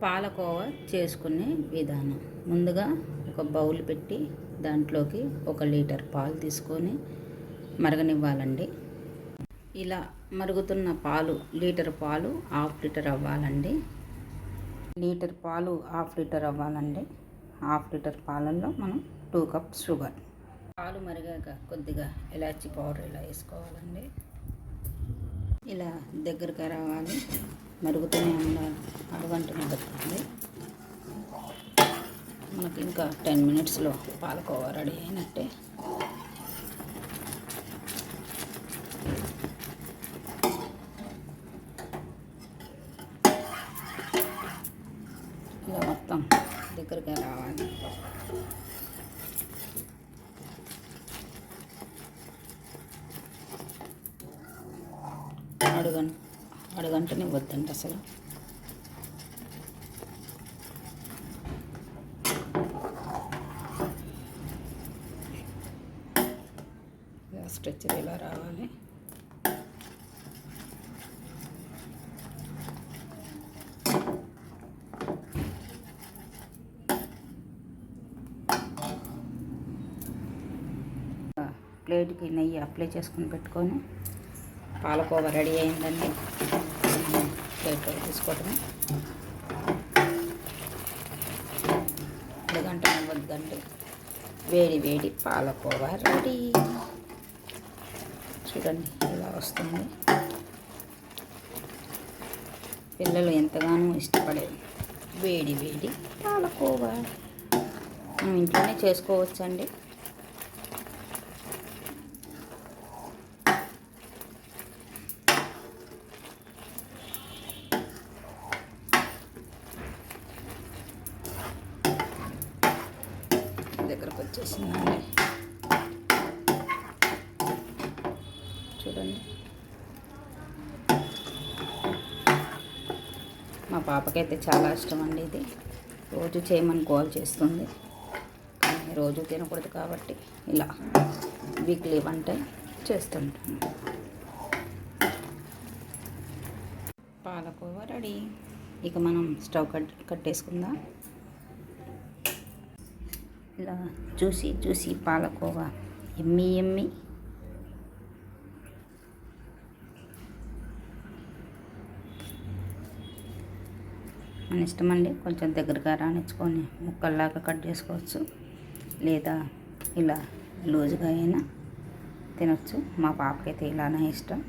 పాలకోవా చేసుకునే విధానం. ముందుగా ఒక బౌల్ పెట్టి దాంట్లోకి 1 లీటర్ పాలు తీసుకొని మరగనివ్వాలండి. ఇలా మరుగుతున్న పాలు, లీటర్ పాలు 1/2 లీటర్ అవ్వాలండి. లీటర్ పాలు 1/2 లీటర్ అవ్వాలండి. 1/2 లీటర్ పాలల్లో మనం 2 కప్స్ షుగర్. పాలు మరిగాక కొద్దిగా ఇలాచీ పౌడర్ ఇలా వేసుకోవాలండి. ఇలా దగ్గరగా రావాలి, మరుగుతూనే ఉండాలి, అడుగంటనే పెట్టుకోండి. మనకి ఇంకా 10 మినిట్స్లో పాలకోవా రెడీ అయినట్టే. ఇలా మొత్తం దగ్గరగా రావాలి. అడుగంటనే వద్దండి అసలు. స్ట్రెచ్చర్ ఇలా రావాలి. ప్లేట్కి నెయ్యి అప్లై చేసుకొని పెట్టుకొని పాలకోవా రెడీ అయిందండి. ప్లేట్లో తీసుకోవటమే. 2 గంటలు అవ్వద్దండి. వేడి వేడి పాలకోవా రెడీ. చూడండి ఇలా వస్తుంది. పిల్లలు ఎంతగానో ఇష్టపడే వేడి వేడి పాలకోవా మనం ఇంట్లోనే చేసుకోవచ్చండి. దగ్గరకు వచ్చేసిందండి. చూడండి, మా పాపకైతే చాలా ఇష్టం అండి ఇది. రోజు చేయమని గోల్ చేస్తుంది, కానీ రోజు తినకూడదు కాబట్టి ఇలా వీక్లీ 1 టైం చేస్తుంటాను. పాలకోవా రెడీ. ఇక మనం స్టవ్ కట్టేసుకుందాం. ఇలా చూసి పాలకోవా ఎమ్మి ఎమ్మి. మన ఇష్టం అండి. కొంచెం దగ్గరగా రానిచ్చుకొని ముక్కల్లాగా కట్ చేసుకోవచ్చు, లేదా ఇలా లూజుగా అయినా తినొచ్చు. మా పాపకైతే ఇలానే ఇష్టం.